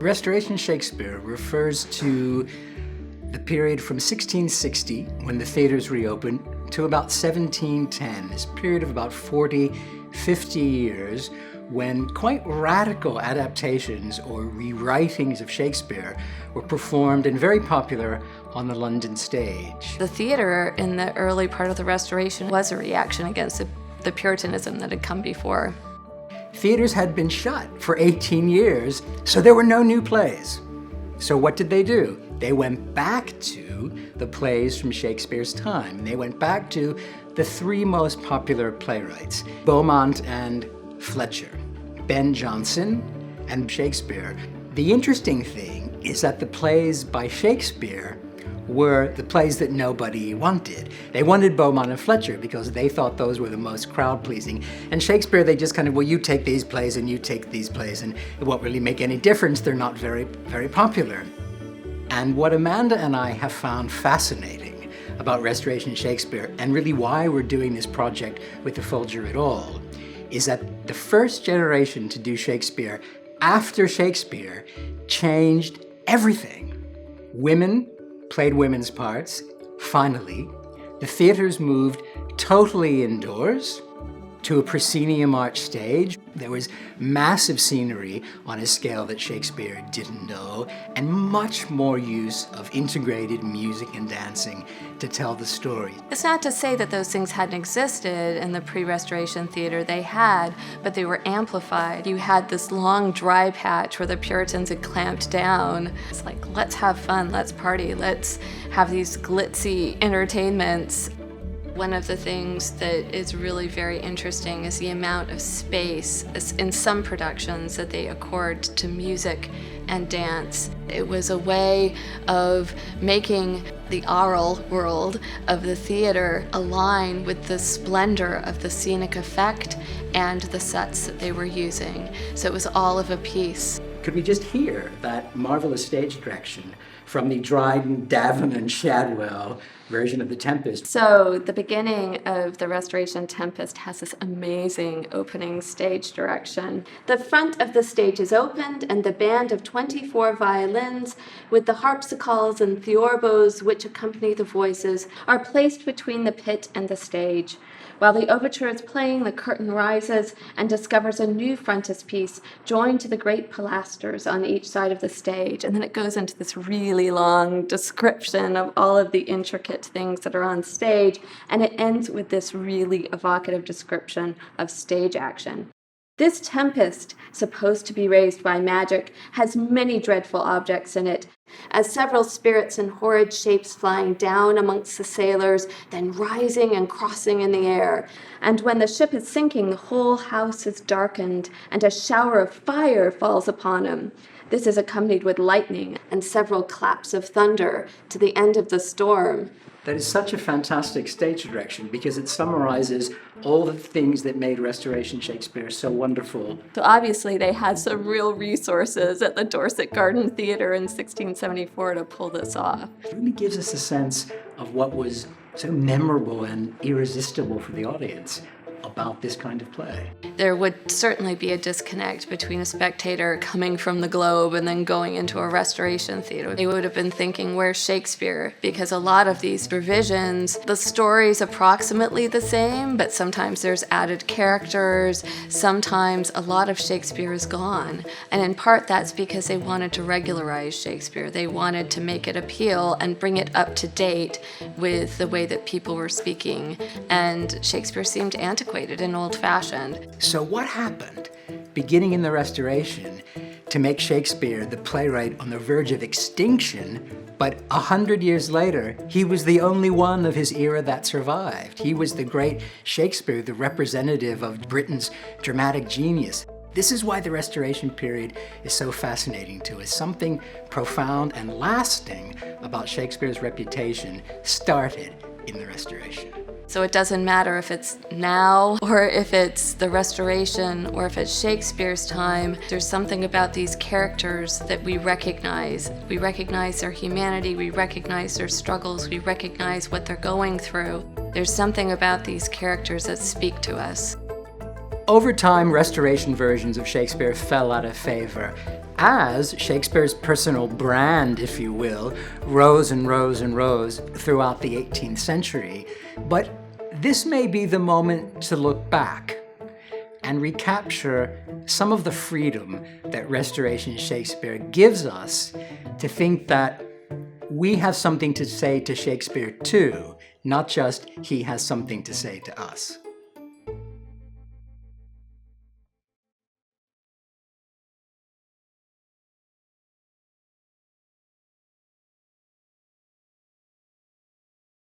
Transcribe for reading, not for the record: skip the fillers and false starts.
Restoration Shakespeare refers to the period from 1660, when the theaters reopened, to about 1710, this period of about 40, 50 years, when quite radical adaptations or rewritings of Shakespeare were performed and very popular on the London stage. The theater in the early part of the Restoration was a reaction against the Puritanism that had come before. Theaters had been shut for 18 years, so there were no new plays. So what did they do? They went back to the plays from Shakespeare's time. They went back to the three most popular playwrights, Beaumont and Fletcher, Ben Jonson and Shakespeare. The interesting thing is that the plays by Shakespeare were the plays that nobody wanted. They wanted Beaumont and Fletcher because they thought those were the most crowd-pleasing. And Shakespeare, they just kind of, well, you take these plays and you take these plays, and it won't really make any difference. They're not very, very popular. And what Amanda and I have found fascinating about Restoration Shakespeare, and really why we're doing this project with the Folger at all, is that the first generation to do Shakespeare after Shakespeare changed everything. Women played women's parts. Finally, the theaters moved totally indoors to a proscenium arch stage. There was massive scenery on a scale that Shakespeare didn't know, and much more use of integrated music and dancing to tell the story. It's not to say that those things hadn't existed in the pre-Restoration theater. They had, but they were amplified. You had this long dry patch where the Puritans had clamped down. It's like, let's have fun, let's party, let's have these glitzy entertainments. One of the things that is really very interesting is the amount of space in some productions that they accord to music and dance. It was a way of making the aural world of the theater align with the splendor of the scenic effect and the sets that they were using. So it was all of a piece. Could we just hear that marvelous stage direction from the Dryden, Davin, and Shadwell version of The Tempest? So the beginning of the Restoration Tempest has this amazing opening stage direction. The front of the stage is opened, and the band of 24 violins with the harpsichords and theorbos which accompany the voices are placed between the pit and the stage. While the overture is playing, the curtain rises and discovers a new frontispiece joined to the great pilasters on each side of the stage. And then it goes into this really long description of all of the intricate things that are on stage, and it ends with this really evocative description of stage action. This tempest, supposed to be raised by magic, has many dreadful objects in it, as several spirits in horrid shapes flying down amongst the sailors, then rising and crossing in the air. And when the ship is sinking, the whole house is darkened, and a shower of fire falls upon him. This is accompanied with lightning and several claps of thunder to the end of the storm. That is such a fantastic stage direction because it summarizes all the things that made Restoration Shakespeare so wonderful. So obviously they had some real resources at the Dorset Garden Theatre in 1674 to pull this off. It really gives us a sense of what was so memorable and irresistible for the audience about this kind of play. There would certainly be a disconnect between a spectator coming from the Globe and then going into a Restoration theater. They would have been thinking, where's Shakespeare? Because a lot of these revisions, the story's approximately the same, but sometimes there's added characters, sometimes a lot of Shakespeare is gone. And in part that's because they wanted to regularize Shakespeare. They wanted to make it appeal and bring it up to date with the way that people were speaking. And Shakespeare seemed antiquated and old-fashioned. So what happened, beginning in the Restoration, to make Shakespeare the playwright on the verge of extinction, but 100 years later, he was the only one of his era that survived. He was the great Shakespeare, the representative of Britain's dramatic genius. This is why the Restoration period is so fascinating to us. Something profound and lasting about Shakespeare's reputation started in the Restoration. So it doesn't matter if it's now or if it's the Restoration or if it's Shakespeare's time. There's something about these characters that we recognize. We recognize their humanity, we recognize their struggles, we recognize what they're going through. There's something about these characters that speak to us. Over time, Restoration versions of Shakespeare fell out of favor as Shakespeare's personal brand, if you will, rose and rose and rose throughout the 18th century. But this may be the moment to look back and recapture some of the freedom that Restoration Shakespeare gives us to think that we have something to say to Shakespeare too, not just he has something to say to us.